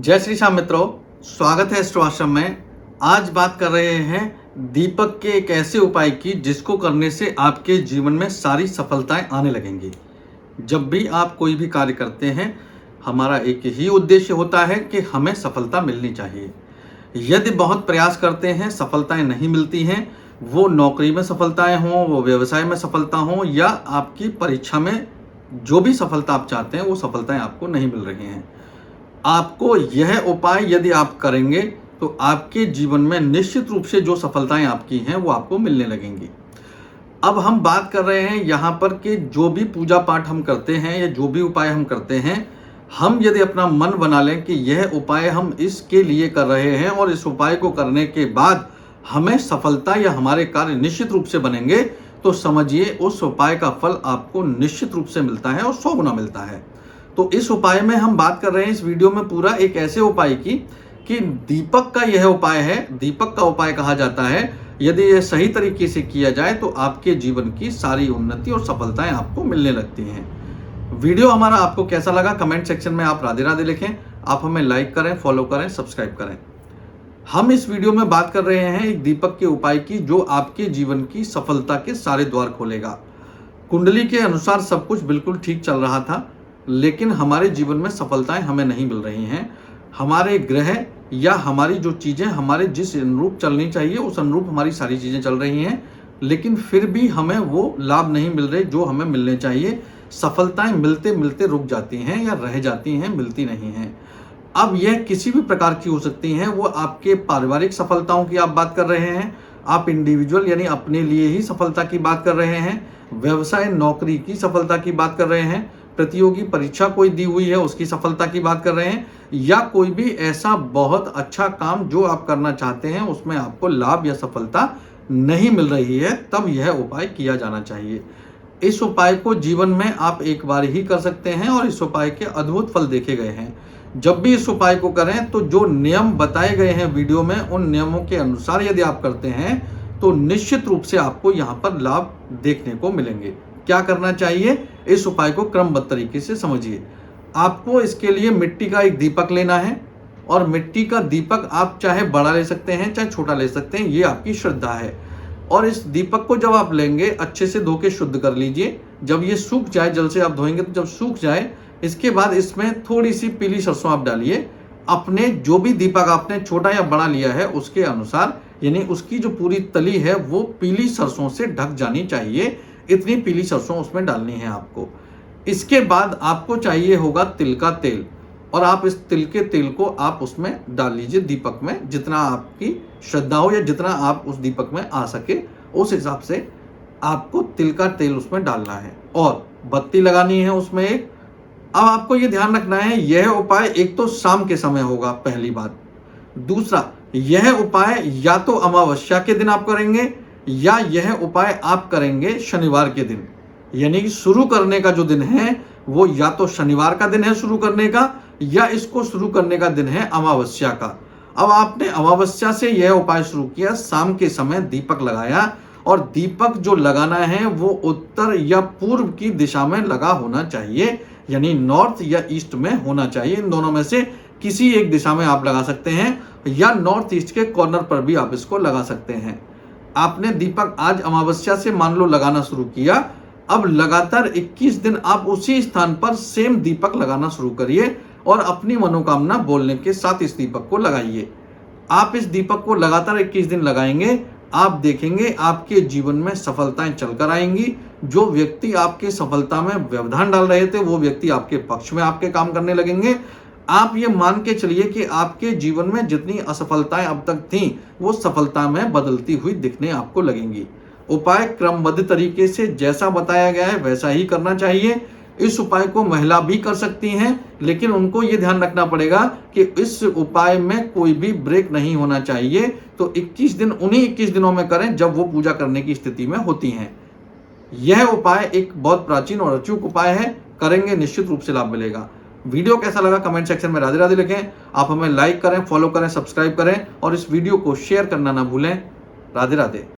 जय श्री श्याम मित्रों, स्वागत है एस्ट्रो आश्रम में। आज बात कर रहे हैं दीपक के एक ऐसे उपाय की जिसको करने से आपके जीवन में सारी सफलताएं आने लगेंगी। जब भी आप कोई भी कार्य करते हैं, हमारा एक ही उद्देश्य होता है कि हमें सफलता मिलनी चाहिए। यदि बहुत प्रयास करते हैं, सफलताएं नहीं मिलती हैं, वो नौकरी में सफलताएं हों, वो व्यवसाय में सफलता हो, या आपकी परीक्षा में जो भी सफलता आप चाहते हैं वो सफलताएं आपको नहीं मिल रही हैं। आपको यह उपाय यदि आप करेंगे तो आपके जीवन में निश्चित रूप से जो सफलताएं आपकी हैं वो आपको मिलने लगेंगी। अब हम बात कर रहे हैं यहाँ पर कि जो भी पूजा पाठ हम करते हैं या जो भी उपाय हम करते हैं, हम यदि अपना मन बना लें कि यह उपाय हम इसके लिए कर रहे हैं और इस उपाय को करने के बाद हमें सफलता या हमारे कार्य निश्चित रूप से बनेंगे, तो समझिए उस उपाय का फल आपको निश्चित रूप से मिलता है और 100 गुना मिलता है। तो इस उपाय में हम बात कर रहे हैं इस वीडियो में पूरा एक ऐसे उपाय की कि दीपक का यह उपाय है, दीपक का उपाय कहा जाता है। यदि यह सही तरीके से किया जाए तो आपके जीवन की सारी उन्नति और सफलताएं आपको मिलने लगती हैं। वीडियो हमारा आपको कैसा लगा कमेंट सेक्शन में आप राधे राधे लिखें। आप हमें लाइक करें, फॉलो करें, सब्सक्राइब करें। हम इस वीडियो में बात कर रहे हैं एक दीपक के उपाय की जो आपके जीवन की सफलता के सारे द्वार खोलेगा। कुंडली के अनुसार सब कुछ बिल्कुल ठीक चल रहा था, लेकिन हमारे जीवन में सफलताएं हमें नहीं मिल रही हैं। हमारे ग्रह या हमारी जो चीज़ें हमारे जिस अनुरूप चलनी चाहिए उस अनुरूप हमारी सारी चीज़ें चल रही हैं, लेकिन फिर भी हमें वो लाभ नहीं मिल रहे जो हमें मिलने चाहिए। सफलताएं मिलते मिलते रुक जाती हैं या रह जाती हैं, मिलती नहीं हैं। अब यह किसी भी प्रकार की हो सकती हैं। वो आपके पारिवारिक सफलताओं की आप बात कर रहे हैं, आप इंडिविजुअल यानी अपने लिए ही सफलता की बात कर रहे हैं, व्यवसाय नौकरी की सफलता की बात कर रहे हैं, प्रतियोगी परीक्षा कोई दी हुई है उसकी सफलता की बात कर रहे हैं, या कोई भी ऐसा बहुत अच्छा काम जो आप करना चाहते हैं उसमें आपको लाभ या सफलता नहीं मिल रही है, तब यह उपाय किया जाना चाहिए। इस उपाय को जीवन में आप एक बार ही कर सकते हैं और इस उपाय के अद्भुत फल देखे गए हैं। जब भी इस उपाय को करें तो जो नियम बताए गए हैं वीडियो में, उन नियमों के अनुसार यदि आप करते हैं तो निश्चित रूप से आपको यहाँ पर लाभ देखने को मिलेंगे। क्या करना चाहिए, इस उपाय को क्रमबद्ध तरीके से समझिए। आपको इसके लिए मिट्टी का एक दीपक लेना है, और मिट्टी का दीपक आप चाहे बड़ा ले सकते हैं चाहे छोटा ले सकते हैं, ये आपकी श्रद्धा है। और इस दीपक को जब आप लेंगे अच्छे से धो के शुद्ध कर लीजिए। जब ये सूख जाए, जल से आप धोएंगे तो जब सूख जाए, इसके बाद इसमें थोड़ी सी पीली सरसों आप डालिए। अपने जो भी दीपक आपने छोटा या बड़ा लिया है उसके अनुसार, यानी उसकी जो पूरी तली है वो पीली सरसों से ढक जानी चाहिए। इतनी पीली सरसों उसमें डालनी है आपको। इसके बाद आपको चाहिए होगा तिल का तेल, और आप इस तिल के तेल को आप उसमें डाल लीजिए दीपक में। जितना आपकी श्रद्धा हो या जितना आप उस दीपक में आ सके उस हिसाब से आपको तिल का तेल उसमें डालना है, और बत्ती लगानी है उसमें एक। अब आपको ये ध्यान रखना है, यह उपाय एक तो शाम के समय होगा, पहली बात। दूसरा, यह उपाय या तो अमावस्या के दिन आप करेंगे या यह उपाय आप करेंगे शनिवार के दिन। यानी कि शुरू करने का जो दिन है वो या तो शनिवार का दिन है शुरू करने का, या इसको शुरू करने का दिन है अमावस्या का। अब आपने अमावस्या से यह उपाय शुरू किया, शाम के समय दीपक लगाया, और दीपक जो लगाना है वो उत्तर या पूर्व की दिशा में लगा होना चाहिए, यानी नॉर्थ या ईस्ट में होना चाहिए। इन दोनों में से किसी एक दिशा में आप लगा सकते हैं, या नॉर्थ ईस्ट के कॉर्नर पर भी आप इसको लगा सकते हैं। आपने दीपक आज अमावस्या से मान लो लगाना शुरू किया, अब लगातार 21 दिन आप उसी स्थान पर सेम दीपक लगाना शुरू करिए, और अपनी मनोकामना बोलने के साथ इस दीपक को लगाइए। आप इस दीपक को लगातार 21 दिन लगाएंगे, आप देखेंगे आपके जीवन में सफलताएं चलकर आएंगी। जो व्यक्ति आपके सफलता में व्यवधान डाल रहे थे वो व्यक्ति आपके पक्ष में आपके काम करने लगेंगे। आप ये मान के चलिए कि आपके जीवन में जितनी असफलताएं अब तक थीं वो सफलता में बदलती हुई दिखने आपको लगेंगी। उपाय क्रमबद्ध तरीके से जैसा बताया गया है वैसा ही करना चाहिए। इस उपाय को महिला भी कर सकती हैं, लेकिन उनको ये ध्यान रखना पड़ेगा कि इस उपाय में कोई भी ब्रेक नहीं होना चाहिए। तो 21 दिन उन्हीं 21 दिनों में करें जब वो पूजा करने की स्थिति में होती हैं। यह उपाय एक बहुत प्राचीन और अचूक उपाय है, करेंगे निश्चित रूप से लाभ मिलेगा। वीडियो कैसा लगा कमेंट सेक्शन में राधे राधे लिखें। आप हमें लाइक करें, फॉलो करें, सब्सक्राइब करें, और इस वीडियो को शेयर करना ना भूलें। राधे राधे।